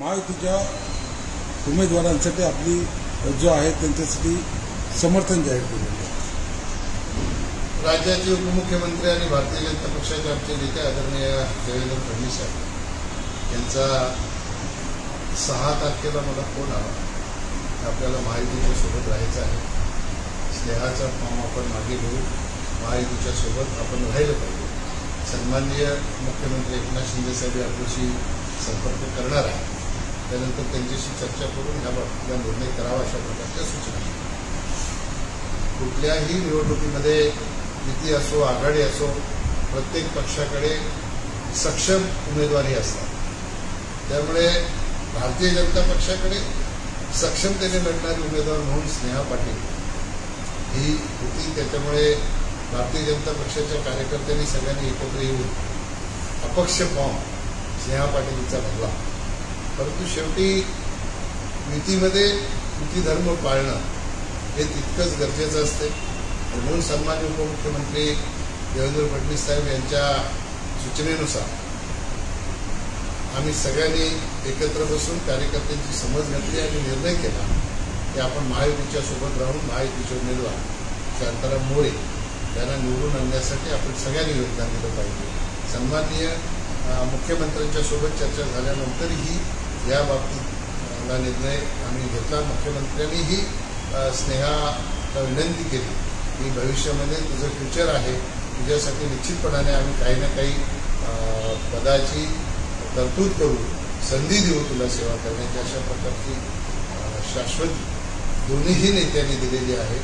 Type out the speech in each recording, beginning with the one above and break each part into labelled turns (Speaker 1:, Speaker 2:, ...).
Speaker 1: महायुतीच्या उमेदवारांसाठी आपली जो आहे त्यांच्यासाठी समर्थन जाहीर केलेलं आहे।
Speaker 2: राज्याचे उपमुख्यमंत्री आणि भारतीय जनता पक्षाचे आमचे नेते आदरणीय देवेंद्र फडणवीस साहेब यांचा 6 तारखेला मला फोन आला, आपल्याला महायुतीच्या सोबत राहायचं आहे, स्नेहाचा फॉर्म आपण मागे घेऊ, महायुतीच्या सोबत आपण राहिलं पाहिजे। सन्माननीय मुख्यमंत्री एकनाथ शिंदे साहेब आपल्याशी संपर्क करणार आहे, त्यानंतर त्यांच्याशी चर्चा करून याबाबतला निर्णय करावा अशा प्रकारच्या सूचना। कुठल्याही निवडणुकीमध्ये युती असो आघाडी असो, प्रत्येक पक्षाकडे सक्षम उमेदवारी असतात। त्यामुळे भारतीय जनता पक्षाकडे सक्षमतेने लढणारी उमेदवार म्हणून स्नेहा पाटील ही होती। त्याच्यामुळे भारतीय जनता पक्षाच्या कार्यकर्त्यांनी सगळ्यांनी एकत्र येऊन अपक्ष फॉर्म स्नेहा पाटीलचा भरला। परंतु शेवटी युतीमध्ये युती धर्म पाळणं हे तितकंच गरजेचं असते। म्हणून सन्माननीय उपमुख्यमंत्री देवेंद्र फडणवीस साहेब यांच्या सूचनेनुसार आम्ही सगळ्यांनी एकत्र बसून कार्यकर्त्यांची समज घेतली आणि निर्णय केला की आपण महायुतीच्या सोबत राहून महायुतीचे उमेदवार शांताराम मोरे यांना निवडून आणण्यासाठी आपण सगळ्यांनी योगदान दिलं पाहिजे। सन्माननीय मुख्यमंत्र्यांच्या सोबत चर्चा झाल्यानंतरही या बाबतीतला निर्णय आम्ही घेतला। मुख्यमंत्र्यांनीही स्नेहाला विनंती केली की भविष्यामध्ये तुझं फ्युचर आहे, तुझ्यासाठी निश्चितपणाने आम्ही काही ना काही पदाची तरतूद करू, संधी देऊ तुला सेवा करण्याची, अशा प्रकारची शाश्वती दोन्हीही नेत्यांनी दिलेली आहे।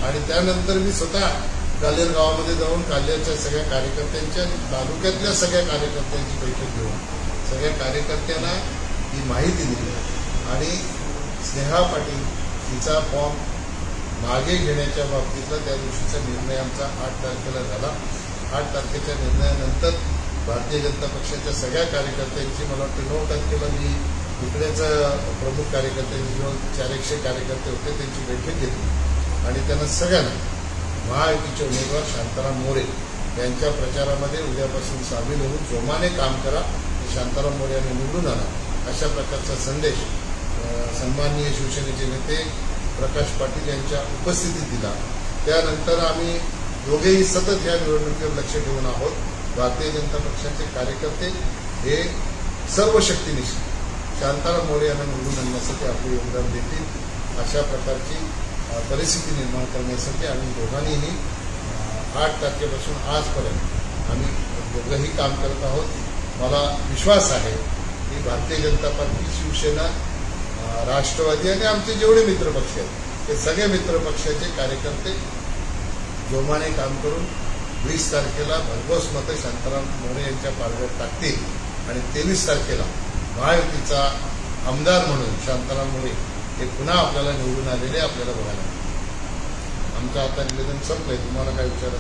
Speaker 2: आणि त्यानंतर मी स्वतः काल्हेर गावामध्ये जाऊन काल्हेरच्या सगळ्या कार्यकर्त्यांच्या, तालुक्यातल्या सगळ्या कार्यकर्त्यांची बैठक घेऊन सगळ्या कार्यकर्त्यांना ही माहिती दिली आणि स्नेहा पाटील तिचा फॉर्म मागे घेण्याच्या बाबतीतला त्या दिवशीचा निर्णय आमचा 8 तारखेला झाला। 8 तारखेच्या निर्णयानंतर भारतीय जनता पक्षाच्या सगळ्या कार्यकर्त्यांची, मला वाटतं 9 तारखेला मी इकडेच प्रमुख कार्यकर्त्यांची जो 400 कार्यकर्ते होते त्यांची बैठक घेतली आणि त्यांना सगळ्यांना महायुतीचे उमेदवार शांताराम मोरे यांच्या प्रचारामध्ये उद्यापासून सामील होऊन जोमाने काम करा, शांताराम मोरे यांना निवडून आणा, अशा प्रकारचा संदेश सन्माननीय शिवसेनेचे नेते प्रकाश पाटील यांच्या उपस्थितीत दिला। त्यानंतर आम्ही दोघेही सतत या निवडणुकीवर लक्ष ठेवून आहोत। भारतीय जनता पक्षाचे कार्यकर्ते हे सर्व शक्तीनिशी शांताराम मोरे यांना निवडून आणण्यासाठी आपले योगदान देतील, अशा प्रकारची परिस्थिती निर्माण करण्यासाठी आम्ही दोघांनीही 8 तारखेपासून आजपर्यंत आम्ही दोघंही काम करत आहोत। मला विश्वास आहे की भारतीय जनता पार्टी, शिवसेना, राष्ट्रवादी आणि आमचे जेवढे मित्रपक्ष आहेत ते सगळे मित्रपक्षाचे कार्यकर्ते जोमाने काम करून 20 तारखेला भरघोस मतं शांताराम मोरे यांच्या पारड्यात टाकतील आणि 23 तारखेला महायुतीचा आमदार म्हणून शांताराम मोरे हे पुन्हा आपल्याला निवडून आलेले आपल्याला बघायला मिळतील। आमचं आता निवेदन संपलंय, तुम्हाला काय विचार?